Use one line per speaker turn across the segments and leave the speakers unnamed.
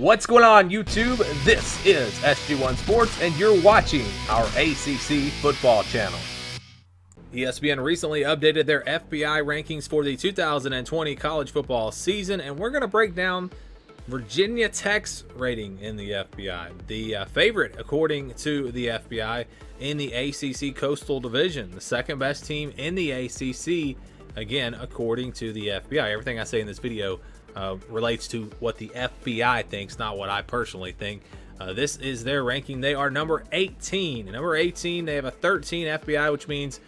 What's going on, YouTube? This is SG1 Sports, and you're watching our ACC football channel. ESPN recently updated their FPI rankings for the 2020 college football season, and we're going to break down Virginia Tech's rating in the FPI, the favorite according to the FPI in the ACC Coastal Division, the second best team in the ACC, again, according to the FPI. Everything I say in this video relates to what the FBI thinks, not what I personally think. This is their ranking. They are number 18. Number 18, they have a 13 FPI, which means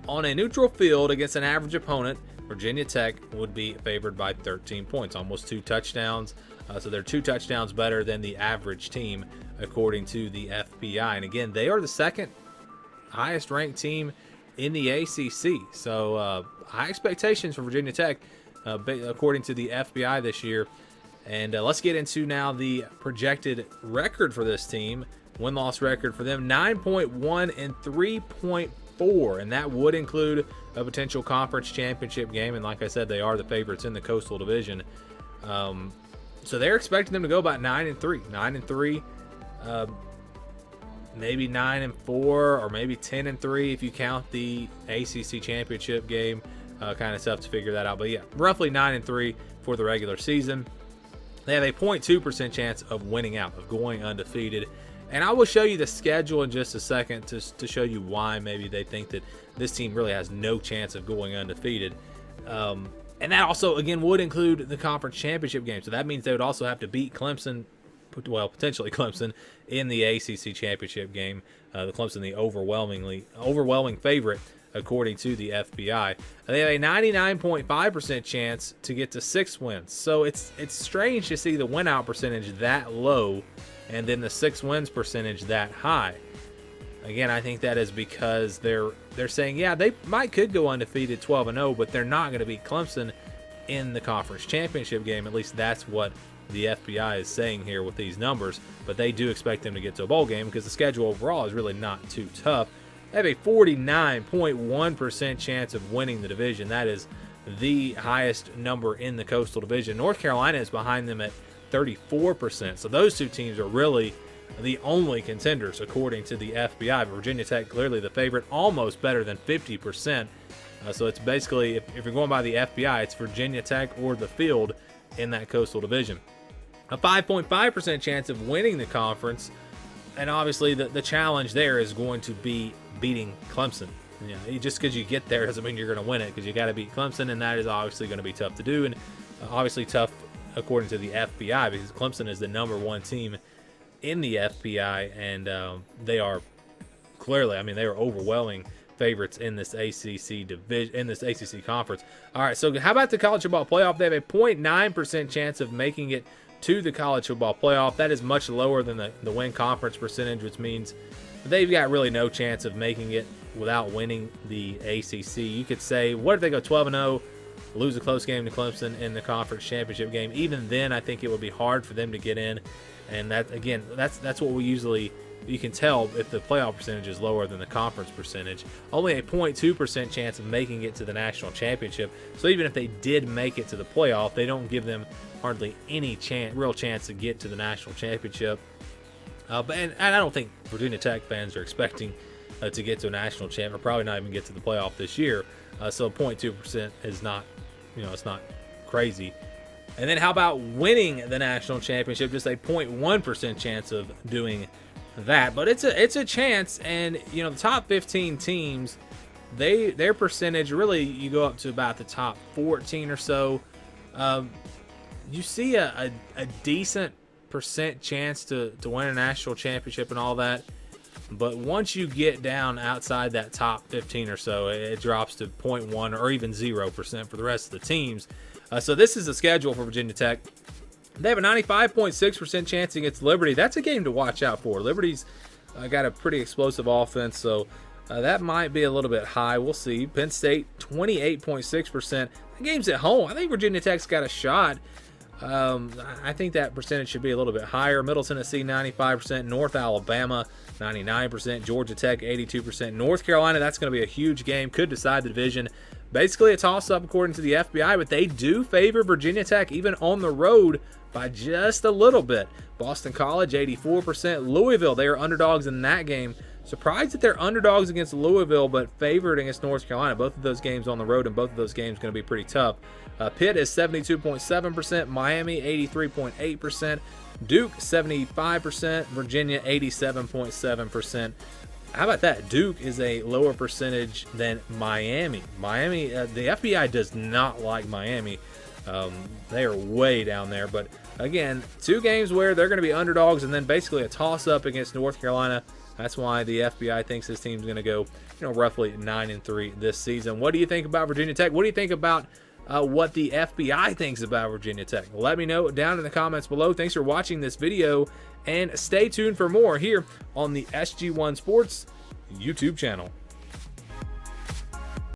on a neutral field against an average opponent, Virginia Tech would be favored by 13 points, almost 2 touchdowns. So they're 2 touchdowns better than the average team, according to the FPI. And again, they are the second highest ranked team in the ACC. So high expectations for Virginia Tech, according to the FBI this year. And let's get into now the projected record for this team. Win-loss record for them, 9.1 and 3.4, and that would include a potential conference championship game. And like I said, they are the favorites in the Coastal Division. So they're expecting them to go about 9 and 3, maybe 9 and 4, or maybe 10 and 3 if you count the ACC championship game. Kind of tough to figure that out, but yeah, roughly 9 and 3 for the regular season. They have a 0.2% chance of winning out, of going undefeated. And I will show you the schedule in just a second to show you why maybe they think that this team really has no chance of going undefeated. And that also, again, would include the conference championship game. So that means they would also have to beat Clemson, well, potentially Clemson, in the ACC championship game. The Clemson, the overwhelming favorite, according to the FBI. They have a 99.5% chance to get to 6 wins. So it's strange to see the win-out percentage that low and then the 6 wins percentage that high. Again, I think that is because they're saying, yeah, they could go undefeated 12-0, but they're not going to beat Clemson in the conference championship game. At least that's what the FBI is saying here with these numbers. But they do expect them to get to a bowl game because the schedule overall is really not too tough. They have a 49.1% chance of winning the division. That is the highest number in the Coastal Division. North Carolina is behind them at 34%. So those two teams are really the only contenders, according to the FBI. Virginia Tech, clearly the favorite, almost better than 50%. So it's basically, if you're going by the FBI, it's Virginia Tech or the field in that Coastal Division. A 5.5% chance of winning the conference. And obviously the challenge there is going to be beating Clemson. You know, just because you get there doesn't mean you're going to win it, because you got to beat Clemson, and that is obviously going to be tough to do, and obviously tough according to the FBI, because Clemson is the #1 team in the FPI, and they are clearly, I mean, they are overwhelming favorites in this ACC division, in this ACC conference. All right, so how about the college football playoff? They have a 0.9% chance of making it to the college football playoff. That is much lower than the win conference percentage, which means they've got really no chance of making it without winning the ACC. You could say, what if they go 12-0, lose a close game to Clemson in the conference championship game? Even then, I think it would be hard for them to get in. And that, again, that's what we usually, you can tell if the playoff percentage is lower than the conference percentage. Only a 0.2% chance of making it to the national championship. So even if they did make it to the playoff, they don't give them hardly any real chance to get to the national championship. And I don't think Virginia Tech fans are expecting to get to a national champ, or probably not even get to the playoff this year. So 0.2% is not, it's not crazy. And then how about winning the national championship? Just a 0.1% chance of doing that. But it's a chance, and the top 15 teams, their percentage, really, you go up to about the top 14 or so. You see a decent percent chance to win a national championship and all that, but once you get down outside that top 15 or so, it drops to 0.1 or even 0% for the rest of the teams. So this is the schedule for Virginia Tech. They have a 95.6% chance against Liberty. That's a game to watch out for. Liberty's got a pretty explosive offense, so that might be a little bit high. We'll see. Penn State, 28.6%. The game's at home. I think Virginia Tech's got a shot. I think that percentage should be a little bit higher. Middle Tennessee, 95%. North Alabama, 99%. Georgia Tech, 82%. North Carolina, that's going to be a huge game. Could decide the division. basically a toss-up according to the FPI, but they do favor Virginia Tech even on the road by just a little bit. Boston College, 84%. Louisville, they are underdogs in that game. Surprised that they're underdogs against Louisville, but favored against North Carolina. Both of those games on the road, and both of those games going to be pretty tough. Pitt is 72.7%. Miami, 83.8%. Duke, 75%. Virginia, 87.7%. How about that? Duke is a lower percentage than Miami. Miami, the FBI does not like Miami. They are way down there. But again, 2 games where they're going to be underdogs, and then basically a toss-up against North Carolina. That's why the FBI thinks this team's going to go, roughly 9-3 this season. What do you think about Virginia Tech? What do you think about what the FBI thinks about Virginia Tech? Let me know down in the comments below. Thanks for watching this video, and stay tuned for more here on the SG1 Sports YouTube channel.